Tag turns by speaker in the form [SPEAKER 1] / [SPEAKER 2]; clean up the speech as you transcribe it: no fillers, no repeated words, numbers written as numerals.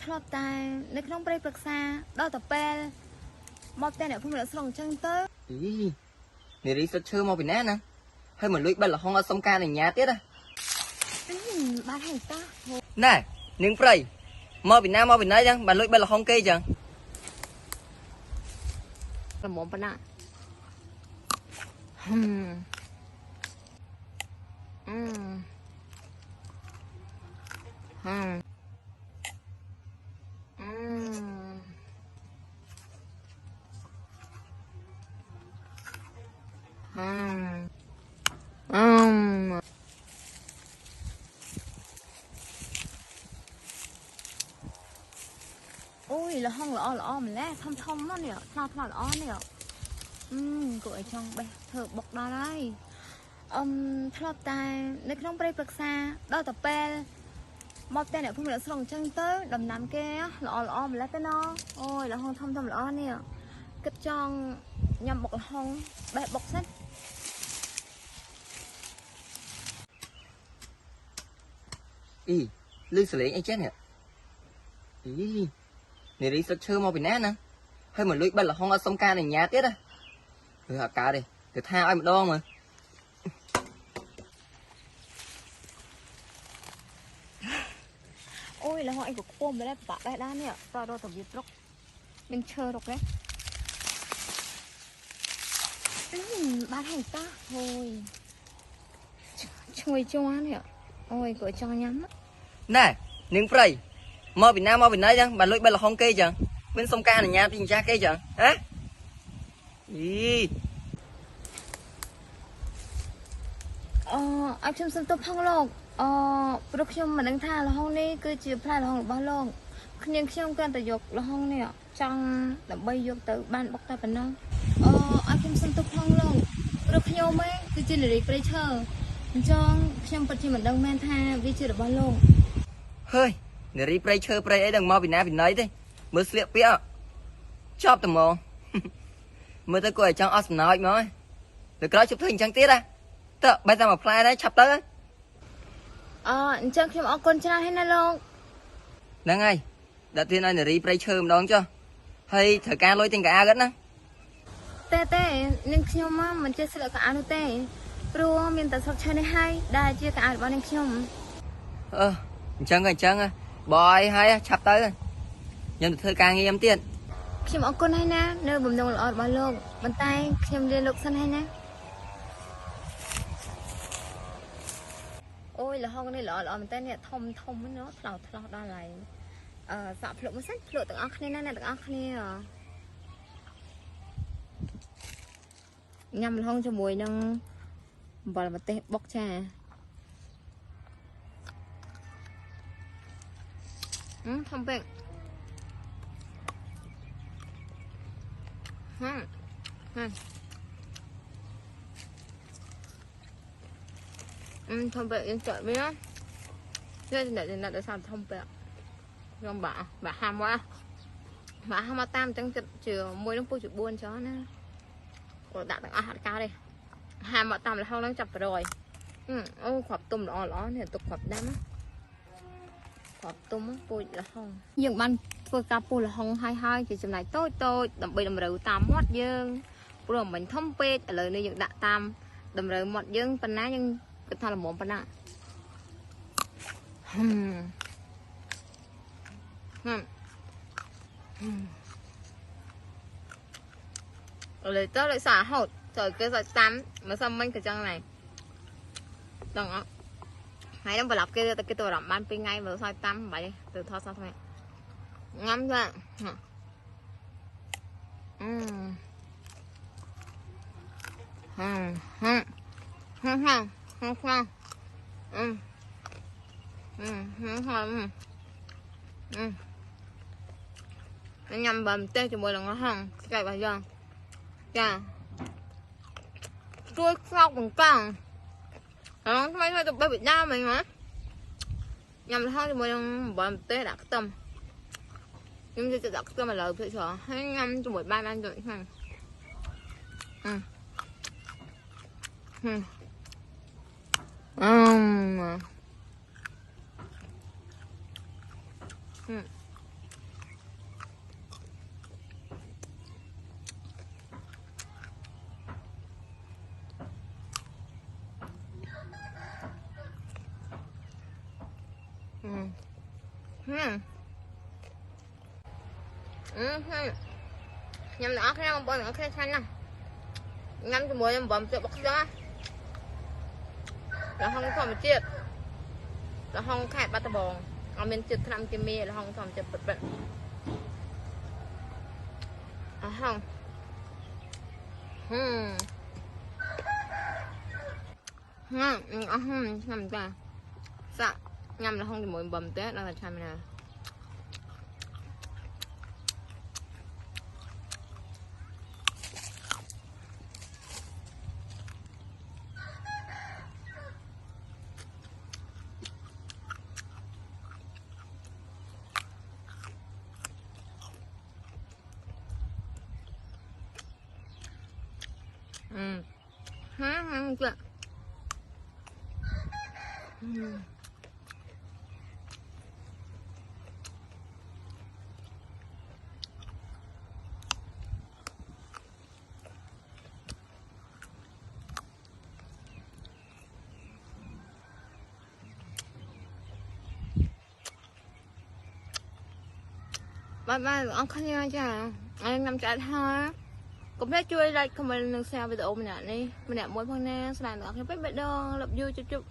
[SPEAKER 1] ធ្លាប់តែនៅក្នុងព្រៃព្រឹក្សាដល់តែពេលមកតែអ្នកភូមិរកស្រងអញ្ចឹងទៅ
[SPEAKER 2] នារីសុទ្ធឈើមកពីណាណាហើយមកលួចបិទលហុងអត់សុំការអនុញ្ញាតទៀតណា
[SPEAKER 1] បានហើយតា
[SPEAKER 2] ណែនាងព្រៃមកពីណាមកពីណីចឹងបានលួចបិទលហុងគេចឹង
[SPEAKER 1] ល្មមប៉ុណ្ណាអូយលហុងល្អម្ល៉េះធំមកនេះថ្លោល្អនេះគួរឲ្យចង់បេះធ្វើបុកដល់ហើយធ្លាប់តែនៅក្នុងព្រៃព្រឹក្សាដល់តែពេលមកតែអ្នកភូមិរកស្រងអញ្ចឹងទៅដំណាំគេល្អម្ល៉េះទៅណអូយលហុងធំល្អនេះគិតចង់ញ៉ាំបុកលហុងបេះបុកសិន
[SPEAKER 2] លឺសលេងអីចេះនេះនារីសុទ្ធឈើមកពីណាណាហើយមកលួចបិទលហុងអត់សុំការអនុញ្ញាតទៀតណាអត់កើតទេទៅថាឲ្យម្ដងមើល
[SPEAKER 1] អូយលហុងអីក៏ខ្ពស់ម្ល៉េះបាក់បេះដែរនេះតរទៅវាត្រុកមានឈើរុកទេបានហើយតាអូយឈ្ងុយជាន់នេះអូយក៏ចង់ញ៉ាំ
[SPEAKER 2] ណែនាងព្រៃមកពីណាមកពីណីចឹងបានលួចបិទលហុងគេចឹងមានសុំការអនុញ្ញាតពីម្ចាស់គេចឹងហ៎
[SPEAKER 1] អត់ខ្ញុំសុំទោសផងលោកព្រោះខ្ញុំមិនដឹងថាលហុងនេះគឺជាផ្លែលហុងរបស់លោកខ្ញុំគ្រាន់តែយកលហុងនេះចង់ដើម្បីយកទៅបានបុកតែប៉ុណ្ណឹងអត់ខ្ញុំសុំទោសផងលោកព្រោះខ្ញុំគឺជានារីព្រៃឈើអញ្ចឹងខ្ញុំពិតជាមិនដឹងមែនថាវាជារបស់លោក
[SPEAKER 2] ហើយនារីព្រៃឈើព្រៃអីដឹងមកពីណាពីណីទេមើលស្លៀកពាក់ចប់តែហ្មងមើលទៅគាត់ឲ្យចង់អស់សំណើចមកទៅក្រោយជប់ធ្វើអញ្ចឹងទៀតណាតើបែរតែមកផ្លែដែរឆាប់ទៅ
[SPEAKER 1] អញ្ចឹងខ្ញុំអរគុណច្រើនហើយណាលោក
[SPEAKER 2] ហ្នឹងហើយដាក់ទានឲ្យនារីព្រៃឈើម្ដងចុះហើយត្រូវការលុយទិញកៅអៅគាត់ណា
[SPEAKER 1] តែនាងខ្ញុំមិនចេះស្លៀកកៅអៅនោះទេព្រោះមានតែស្លឹកឈើនេះហើយដែលជាកៅអៅរបស់នាងខ្ញុំ
[SPEAKER 2] អញ្ចឹងបើឲ្យហើយឆាប់ទៅខ្ញុំទៅធ្វើការងារទៀត
[SPEAKER 1] ខ្ញុំអរគុណហើយណានៅបំណងល្អរបស់លោកប៉ុន្តែខ្ញុំលាលោកសិនហើយណាអូយលហុងនេះល្អមែនតើនេះធំណាថ្លោដល់ហើយសាក់ភ្លុកមួយសិនភ្លុកទាំងអស់គ្នាណាអ្នកទាំងអស់គ្នាញ៉ាំលហុងជាមួយនឹងអំបិលម្ទេសបុកចាធំពេកធំពេកយើងចត់វាអ្នកដែលសាំធំពេកខ្ញុំបាក់ហាំមកតាមអញ្ចឹងចិត្តជាមួយនឹងពូជ4ចុះណាគាត់ដាក់ទាំងអស់អត់កោទេហាំមកតាមលហុងហ្នឹងចាប់ប្រយអូគ្រាប់ទុំល្អនេះទុកគ្រាប់ដាំណាគ្រាប់ទុំពូជលហុងយើងបានធ្វើការពុះលហុងហើយជាចំណែកតូចដើម្បីតម្រូវតាមមាត់យើងព្រោះមិនធំពេកឥឡូវនេះយើងដាក់តាមតម្រូវមាត់យើងប៉ុណ្ណាយើងគិតថាល្មមប៉ុណ្ណាឥឡូវទៅសាហូតtrời cái rồi tắm mà sao mình cái chân này đừng á hãy đóng vào lọc cái tôi làm ban pin ngay vừa soi tắm vậy từ thôi sao thôi ngắm ra nhầm bầm tê cho mùi lần nó không cái bây giờ dạ tôi khóc bằng con mấy tụi bay Việt Nam mình hả nhầm thôi thì mình bọn tê đặt tâm nhưng sẽ đặt tâm mà lời phải sợ hay ngâm cho mỗi ba ăn rồi nhầm nó cái nào bọn nó cái xanh nè ngắm cho mùi em bấm tự bóc ra là không còn một chiếc là không khai bắt tàu bò ở bên trực năm cái mì là không còn chụp bật bật không nhầm ta dạ nhầm là không thì mùi bấm tết là chăm nè chưa ba ông không nghe chả anh nằm chạy thôi cũng biết chui like comment nâng sao video mình nè đi mình nè mỗi phần nè slide nữa cái biết đâu lập vui chụp chụp